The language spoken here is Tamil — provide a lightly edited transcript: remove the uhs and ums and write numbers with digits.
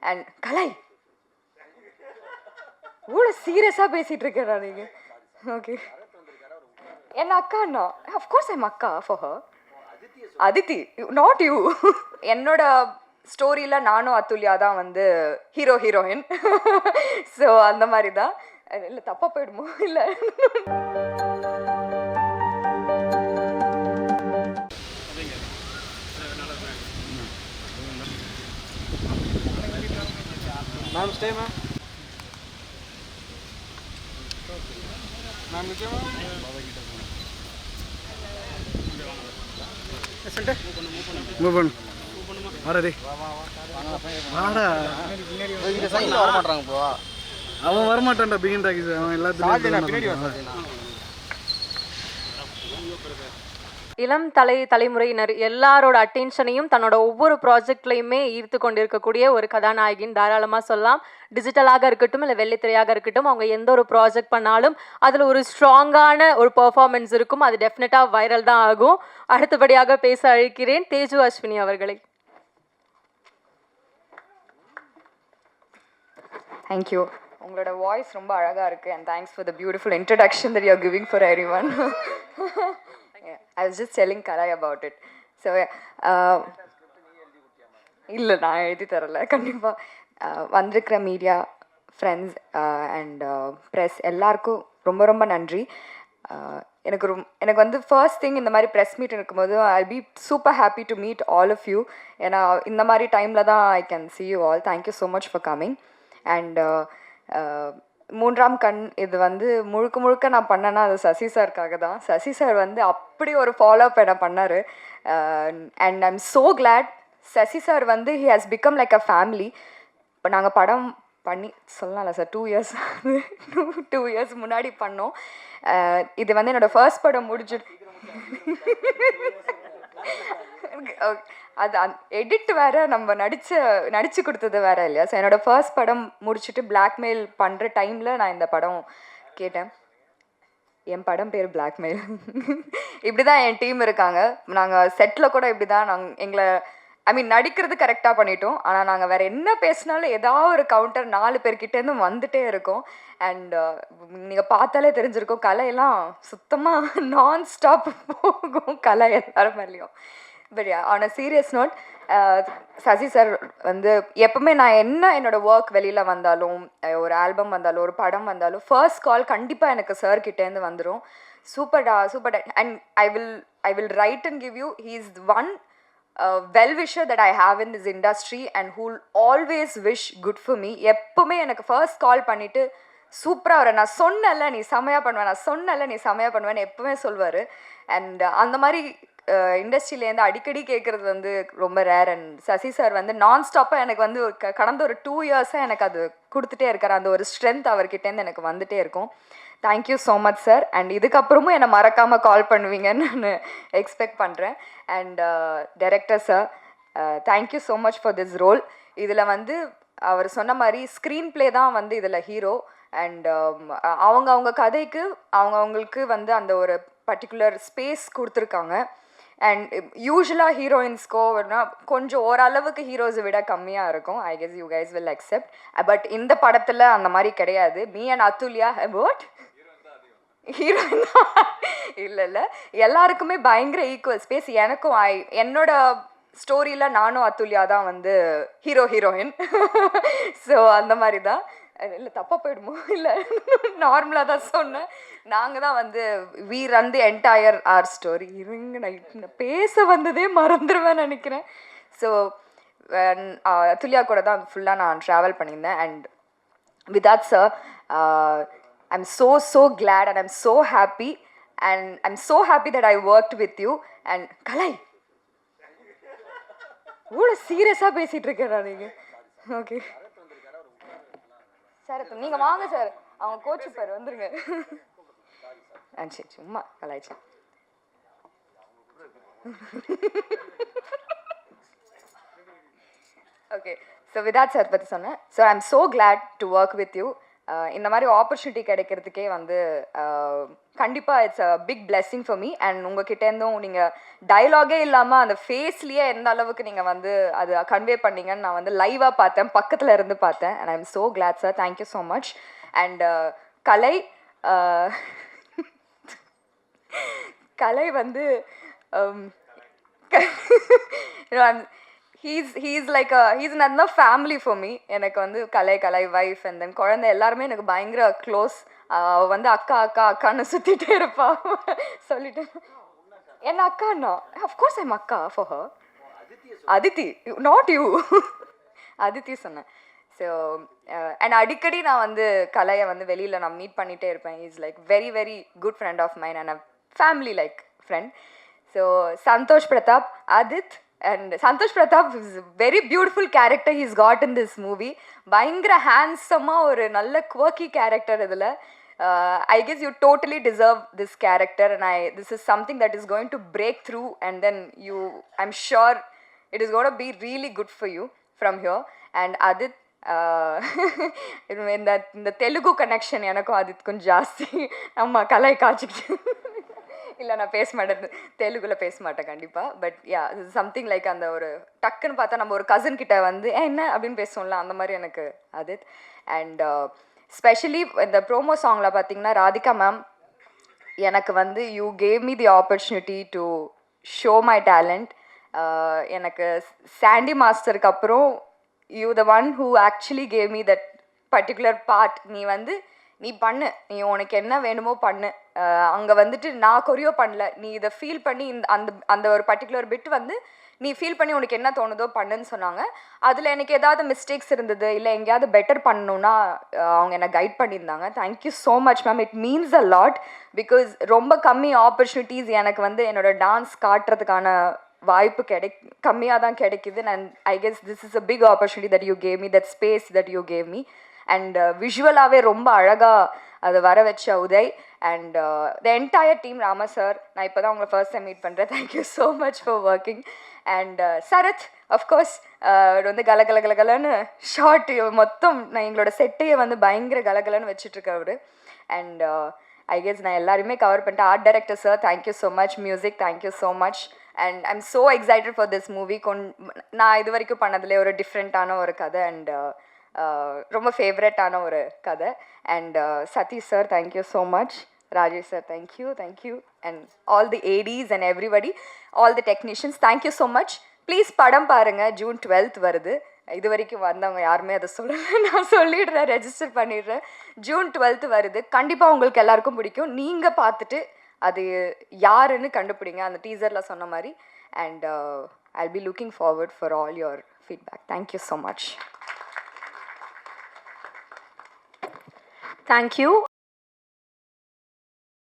அண்ட் கலை இவ்வளோ சீரியஸாக பேசிகிட்டு இருக்கேன் நீங்கள். ஓகே, என் அக்கா அண்ணா, அஃப்கோர்ஸ் என் அக்கா for her. Aditi, not you. என்னோட ஸ்டோரியில் நானும் அத்துல்யா தான் வந்து ஹீரோ ஹீரோயின். ஸோ அந்த மாதிரி தான். இல்லை தப்பாக போயிடுமோ? இல்லை, मैम स्टे मैम मैम नीचे मैम சென்டர் மூவ் பண்ணு வாடா டேய் வாடா. இங்க சைடுல வர மாட்டறாங்க ப்ரோ. அவன் வர மாட்டான்டா. பிகின் டாக்கிஸ் அவன் எல்லாத்தையும் பின்னாடி வர. இளம் தலைமுறையினர் எல்லாரோட அட்டென்ஷனையும் தன்னோட ஒவ்வொரு ப்ராஜெக்ட்லையுமே ஈர்த்து கொண்டிருக்கக்கூடிய ஒரு கதாநாயகின்னு தாராளமாக சொல்லலாம். டிஜிட்டலாக இருக்கட்டும் இல்லை வெள்ளித்திரையாக இருக்கட்டும், அவங்க எந்த ஒரு ப்ராஜெக்ட் பண்ணாலும் அதில் ஒரு ஸ்ட்ராங்கான ஒரு பர்ஃபார்மன்ஸ் இருக்கும். அது டெஃபினட்டாக வைரல் தான் ஆகும். அடுத்தபடியாக பேச அழைக்கிறேன் தேஜு அஸ்வினி அவர்களை. தேங்க்யூ. உங்களோட வாய்ஸ் ரொம்ப அழகாக இருக்குது. And thanks for the beautiful introduction that you are giving for everyone. I was just telling Kalai about it. So, இல்லை நான் எழுதி தரல. கண்டிப்பாக வந்திருக்கிற மீடியா ஃப்ரெண்ட்ஸ் அண்ட் ப்ரெஸ் எல்லாருக்கும் ரொம்ப ரொம்ப நன்றி. எனக்கு வந்து ஃபர்ஸ்ட் திங் இந்த மாதிரி ப்ரெஸ் மீட் இருக்கும்போது I'll be super happy to meet all of you. ஏன்னா இந்த மாதிரி டைமில் தான் I can see you all. Thank you so much for coming. And மூன்றாம் கண் இது வந்து முழுக்க நான் பண்ணேன்னா அது சசி சாருக்காக தான். சசி சார் வந்து அப்படி ஒரு ஃபாலோஅப் என்ன பண்ணார். And I'm so glad. Sasi sir வந்து he has become like a family. இப்போ நாங்கள் படம் பண்ணி சொல்லலாம்ல சார், 2 years 2 years முன்னாடி பண்ணோம். இது வந்து என்னோடய ஃபர்ஸ்ட் படம் முடிச்சுட்டு அது எடிட் வேறு நம்ம நடித்து கொடுத்தது வேறு இல்லையா. ஸோ என்னோடய ஃபர்ஸ்ட் படம் முடிச்சுட்டு பிளாக்மெயில் பண்ணுற டைமில் நான் இந்த படம் கேட்டேன். என் படம் பேர் பிளாக்மெயில். இப்படி தான் என் டீம் இருக்காங்க. நாங்கள் செட்டில் கூட இப்படி தான் எங்களை நடிக்கிறது கரெக்டாக பண்ணிட்டோம். ஆனால் நாங்கள் வேறு என்ன பேசினாலும் ஏதாவது ஒரு கவுண்டர் 4 பேர்கிட்டேருந்து வந்துகிட்டே இருக்கோம். அண்ட் நீங்கள் பார்த்தாலே தெரிஞ்சிருக்கோம், கலையெல்லாம் சுத்தமாக நான் ஸ்டாப் போகும் கலை எல்லாரும் மேலேயும். But on a serious note, Sasi sir வந்து எப்பவுமே நான் என்னோடய ஒர்க் வெளியில் வந்தாலும், ஒரு ஆல்பம் வந்தாலும், ஒரு படம் வந்தாலும் ஃபர்ஸ்ட் கால் கண்டிப்பாக எனக்கு சார் கிட்டேருந்து வந்துடும். சூப்பர்டா சூப்பர்டா. And I will write and give you he is one well-wisher that I have in this industry and who will always wish good for me. எப்பவுமே எனக்கு ஃபர்ஸ்ட் கால் பண்ணிவிட்டு சூப்பராக வர, நான் சொன்னல நீ செமையாக பண்ணுவேன், நான் சொன்னல நீ செமையாக பண்ணுவேன்னு எப்பவுமே சொல்வார். அண்ட் அந்த மாதிரி இண்டஸ்ட்ரியிலேருந்து அடிக்கடி கேட்குறது வந்து ரொம்ப ரேர். அண்ட் சசி சார் வந்து நான் ஸ்டாப்பாக எனக்கு வந்து கடந்த ஒரு 2 years-ஆக எனக்கு அது கொடுத்துட்டே இருக்கார். அந்த ஒரு ஸ்ட்ரென்த் அவர்கிட்டேருந்து எனக்கு வந்துகிட்டே இருக்கும். Thank you so much sir. And இதுக்கப்புறமும் என்னை மறக்காமல் கால் பண்ணுவீங்கன்னு நான் எக்ஸ்பெக்ட் பண்ணுறேன். And director sir, thank you so much for this role. இதில் வந்து அவர் சொன்ன மாதிரி ஸ்க்ரீன் ப்ளே தான் வந்து இதில் ஹீரோ. அண்ட் அவங்க கதைக்கு அவங்களுக்கு வந்து அந்த ஒரு பர்டிகுலர் ஸ்பேஸ் கொடுத்துருக்காங்க. அண்ட் யூஸ்வலாக ஹீரோயின்ஸ்க்கோ கொஞ்சம் ஓரளவுக்கு ஹீரோஸை விட கம்மியாக இருக்கும். I guess you guys will accept. But இந்த படத்தில் அந்த மாதிரி கிடையாது. Me and Athulya what heroine இல்லை எல்லாருக்குமே பயங்கர ஈக்குவல் ஸ்பேஸ். எனக்கும் என்னோட ஸ்டோரியில் நானும் அத்துல்யா தான் வந்து ஹீரோ ஹீரோயின். ஸோ அந்த மாதிரி தான். இல்லை தப்பாக போயிடுமோ? இல்லை, நார்மலாக தான் சொன்னேன். நாங்கள் தான் வந்து we run the entire our story. இருங்க, நான் பேச வந்ததே மறந்துடுவேன் நினைக்கிறேன். ஸோ அத்துல்யா கூட தான் ஃபுல்லாக நான் ட்ராவல் பண்ணியிருந்தேன். And with that sir, I'm so glad and I'm so happy. And I'm so happy that I worked with you. And Kalai, இவ்வளோ சீரியஸாக பேசிகிட்டு இருக்கேன் நீங்கள். ஓகே சார், நீங்கள் வாங்க சார், அவங்க கோச்சு பேர் வந்துருங்க. சரி, சும்மா கலாய்ச்சி. ஓகே, ஸோ விதாத் சார் பற்றி சொன்னேன். So I am so glad to work with you. இந்த மாதிரி ஆப்பர்ச்சுனிட்டி கிடைக்கிறதுக்கே வந்து கண்டிப்பாக it's a big blessing for me. And உங்ககிட்டேருந்தும் நீங்கள் டைலாகே இல்லாமல் அந்த ஃபேஸ்லேயே எந்த அளவுக்கு நீங்கள் வந்து அது கன்வே பண்ணீங்கன்னு நான் வந்து லைவாக பார்த்தேன், பக்கத்தில் இருந்து பார்த்தேன். And I am so glad sir, thank you so much. And Kalai Kalai வந்து he's another family for me. எனக்கு வந்து கலை வைஃப் அண்ட் தென் குழந்தை எல்லாருமே எனக்கு பயங்கர க்ளோஸ். வந்து அக்கா அக்கா அக்கான்னு சுற்றிட்டே இருப்பா. சொல்லிட்டு என்ன அக்காண்ணா, அஃப்கோர்ஸ் ஐம் அக்கா for her. Aditi, not you. Aditi சொன்னேன். ஸோ அண்ட் அடிக்கடி நான் வந்து கலையை வந்து வெளியில் நான் மீட் பண்ணிகிட்டே இருப்பேன். Is like very very good friend of mine and a family like friend. So Santosh Prathap, Adit. And Santosh Pratap is a very beautiful character he's got in this movie. பயங்கர ஹேண்ட்ஸமாக ஒரு நல்ல quirky character இதில். I guess you totally deserve this character and this is something that is going to break through and then I'm sure it is going to be really good for you from here. And Adit, இந்த தெலுங்கு கனெக்ஷன் எனக்கும் அதுக்கும் ஜாஸ்தி. நம்ம கலை காய்ச்சிக்கிட்டு இல்லை, நான் பேச மாட்டேன், தெலுங்குல பேச மாட்டேன் கண்டிப்பாக. பட் யா, சம்திங் லைக் அந்த ஒரு டக்குன்னு பார்த்தா நம்ம ஒரு கசின் கிட்ட வந்து என்ன அப்படின்னு பேசுவோம்ல, அந்த மாதிரி எனக்கு அது. அண்ட் ஸ்பெஷலி இந்த ப்ரோமோ சாங்கில் பார்த்தீங்கன்னா ராதிகா மேம் எனக்கு வந்து you gave me the opportunity to show my talent. எனக்கு சாண்டி மாஸ்டருக்கு அப்புறம் you the one who actually cave me that particular part. நீ பண்ணு, நீ உனக்கு என்ன வேணுமோ பண்ணு. அங்கே வந்துட்டு நான் கொரியோ பண்ணல, நீ இதை ஃபீல் பண்ணி அந்த ஒரு பர்டிகுலர் பிட் வந்து நீ ஃபீல் பண்ணி உனக்கு என்ன தோணுதோ பண்ணுன்னு சொன்னாங்க. அதில் எனக்கு ஏதாவது மிஸ்டேக்ஸ் இருந்தது இல்லை எங்கேயாவது பெட்டர் பண்ணணுன்னா அவங்க என்னை கைட் பண்ணியிருந்தாங்க. Thank you so much ma'am, it means a lot. Because ரொம்ப கம்மி ஆப்பர்ச்சுனிட்டிஸ் எனக்கு வந்து என்னோடய டான்ஸ் காட்டுறதுக்கான வாய்ப்பு கம்மியாக தான் கிடைக்குது. And I guess this is a big opportunity that you gave me, that space that you gave me. And விஷுவலாகவே ரொம்ப அழகாக அதை வர வச்ச Uday and the entire team. Rama sir, நான் இப்போ தான் உங்களை ஃபர்ஸ்ட் டைம் மீட் பண்ணுறேன். Thank you so much for working. And Sarath, of course வந்து கலகலன்னு ஷார்ட் மொத்தம் நான் எங்களோட செட்டையை வந்து பயங்கர கலகலன்னு வச்சுட்ருக்கவர். அண்ட் ஐ கெஸ் நான் எல்லாருமே கவர் பண்ணிட்டேன். Art director sir, thank you so much. Music, thank you so much. And I am so excited for this movie. நான் இது வரைக்கும் பண்ணதுலேயே ஒரு டிஃப்ரெண்ட்டான ஒரு கதை அண்ட் ரொம்ப ஃபேவரட்டான ஒரு கதை. And Sathish sir, thank you so much. Rajesh sir, thank you. And all the ADs and everybody, all the technicians, thank you so much. Please படம் பாருங்கள், ஜூன் 12th வருது. இது வரைக்கும் வந்தவங்க யாருமே அதை சொல்லலை, நான் சொல்லிடுறேன், ரெஜிஸ்டர் பண்ணிடுறேன். ஜூன் 12th வருது. கண்டிப்பாக உங்களுக்கு எல்லாருக்கும் பிடிக்கும். நீங்கள் பார்த்துட்டு அது யாருன்னு கண்டுபிடிங்க, அந்த டீசரில் சொன்ன மாதிரி. And I'll be looking forward for all your feedback. Thank you so much. Thank you.